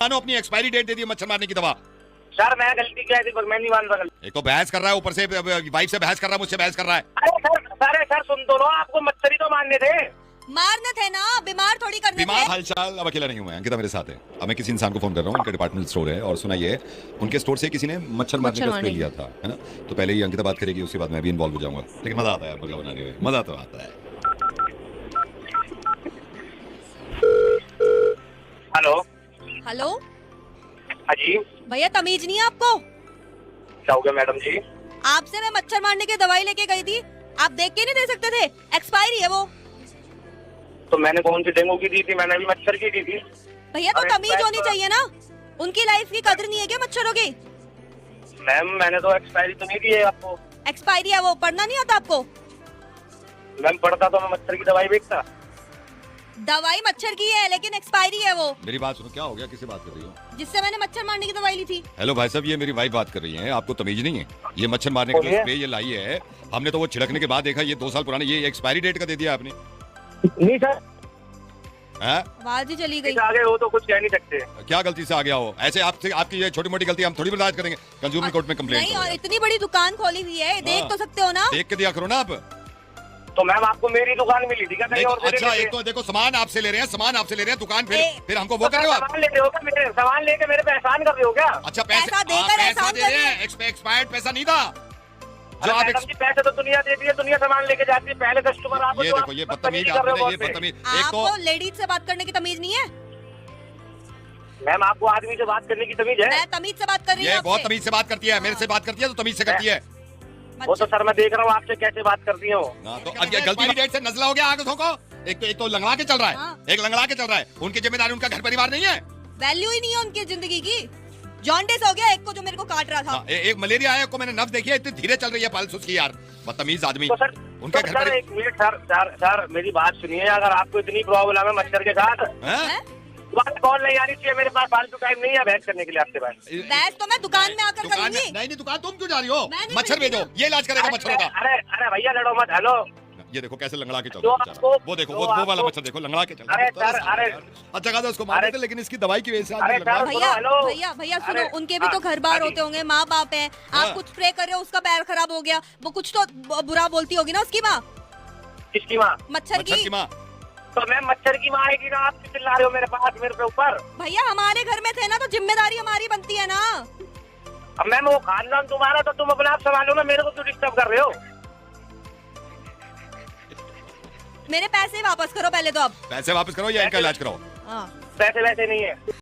मानो अपनी expiry date दे दी मच्छर मारने की दवा। सर मैं गलती किया थी पर मैं नहीं मान रहा। एक तो बहस कर रहा है, ऊपर से वाइफ से बहस कर रहा है, मुझसे बहस कर रहा है। अरे सर सुन तो लो, आपको मच्छर ही तो मारने थे। मारने थे ना, बीमार थोड़ी करने बीमार थे। हालचाल। अब अकेला नहीं हूँ मैं, अंकिता मेरे साथ है। अब मैं किसी इंसान को फोन कर रहा हूँ, उनका डिपार्टमेंटल स्टोर है और सुना ये उनके स्टोर से किसी ने मच्छर मारने का स्प्रे लिया था, है ना। तो पहले ही अंकिता बात करेगी, उसके बाद मैं भी इन्वॉल्व हो जाऊंगा। लेकिन मजा आता है बर्गर बनाने में, मजा तो आता है। हेलो हेलो हाँ जी, भैया, तमीज नहीं है आपको? क्या हो गया मैडम जी? आपसे मैं मच्छर मारने की दवाई लेके गई थी, आप देख के नहीं दे सकते थे? एक्सपायरी है वो। तो मैंने कौन सी डेंगू की दी थी? मैंने भी मच्छर की दी थी। भैया तो अरे तमीज होनी चाहिए ना, उनकी लाइफ की कदर नहीं है क्या मच्छरों की? मैम मैंने तो एक्सपायरी तो नहीं दी है आपको। एक्सपायरी है वो, पढ़ना नहीं आता आपको? मैम पढ़ता तो मैं मच्छर की दवाई बेचता। दवाई मच्छर की है लेकिन एक्सपायरी है वो। मेरी बात सुनो, क्या हो गया, किससे बात कर रही हो? जिससे मैंने मच्छर मारने की दवाई ली थी। हेलो भाई साहब, ये मेरी वाइफ बात कर रही है, आपको तमीज नहीं है? ये मच्छर मारने के लिए स्प्रे ये लाई है, हमने तो वो छिड़कने के बाद देखा ये 2 साल पुराना, ये एक्सपायरी डेट का दे दिया आपने। नहीं सर, आवाज ही चली गई। आगे हो तो कुछ कह नहीं सकते। क्या गलती से आ गया हो? ऐसे आपसे आपकी ये छोटी मोटी गलती हम थोड़ी बर्दाश्त करेंगे। कंज्यूमर कोर्ट में कंप्लेंट नहीं, और इतनी बड़ी दुकान खोली हुई है, देख तो सकते हो ना। देख के दिया करो ना आप। तो मैम आपको मेरी दुकान मिली थी क्या कहीं और से? अच्छा, एक तो देखो सामान आपसे ले रहे हैं, सामान आपसे ले रहे हैं, दुकान फिर हमको वो कर रहे हो आप। सामान ले रहे हो क्या? मेरे सामान लेके मेरे पे एहसान कर रहे हो क्या? अच्छा पैसा देकर पैसा एहसान दे कर रहे रहे हैं, एक्सपायर्ड पैसा नहीं था जो अरे आप मैडम जी, पैसे तो दुनिया देती है, दुनिया सामान लेके जाती है। पहले कस्टमर आपको ये जो देखो, आप ये बदतमीजी बदतमीज कर रहे हो आपने, ये बहुत से। बदतमीज। एक तो आपको लेडीज से बात करने की तमीज नहीं है? मैम आपको आदमी से बात करने की तमीज है? मैं तमीज से बात कर रही हूँ ये आपसे। बहुत तमीज से बात करती है, मेरे से बात करती है तो तमीज से करती है। वो तो सर मैं देख रहा हूँ आपसे कैसे बात करती हो। तो अब ये गलती डेट से नजला हो गया आंखों को। एक तो लंगड़ा के चल रहा है, हाँ। एक लंगड़ा के चल रहा है। उनकी जिम्मेदारी उनका घर परिवार नहीं है। वैल्यू ही नहीं है उनकी जिंदगी की। जॉन्डिस हो गया एक को जो मेरे को काट रहा था। एक मलेरिया है को मैंने नब्ज देखी है, इतनी धीरे चल रही है पल्स उसकी यार। बदतमीज आदमी। तो सर, उनके तो घर सर पर एक मिनट सर मेरी बात सुनिए। अगर आपको इतनी प्रॉब्लम है मच्छर के साथ, हैं? बात कॉल नहीं आनी चाहिए। मेरे पास फालतू टाइम नहीं है बहस करने के लिए आपसे पास। बहस तो मैं दुकान में आकर दुकान करूंगी। नहीं, दुकान तुम क्यों जा रही हो? मैं नहीं मच्छर भेजूंगी भेजो, ये इलाज करेगा मच्छरों का। अरे भैया लड़ो मत। हेलो, ये देखो कैसे लंगड़ा के चल जो रहा है बेचारा। आपको- वो देखो जो वो वाला आपको- मच्छर देखो, लंगड़ा के चल रहा अरे है। सर, अरे अच्छा खासा उसको मार देते, लेकिन इसकी दवाई की वजह से आदमी अरे लंगड़ा। सर, भैया हेलो। भैया भैया सुनो, अरे, उनके भी तो घर बार हाँ, होते होंगे, माँ बाप है। हाँ। आप कुछ स्प्रे कर रहे हो, उसका पैर खराब हो गया, वो कुछ तो बुरा बोलती होगी ना उसकी माँ, किसकी माँ? मच्छर मच्छर की की। माँ। तो मैम मच्छर की माँ आएगी ना, आप चिल्ला रहे हो मेरे पास मेरे पे ऊपर। भैया हमारे घर में थे ना, तो जिम्मेदारी हमारी बनती है ना। अब मैम वो खानदान तुम्हारा, तो तुम अपने आप संभालो ना, मेरे को क्यों डिस्टर्ब कर रहे हो? मेरे पैसे वापस करो पहले तो अब। पैसे वापस करो या इनका इलाज कराओ। हाँ। पैसे वैसे नहीं है।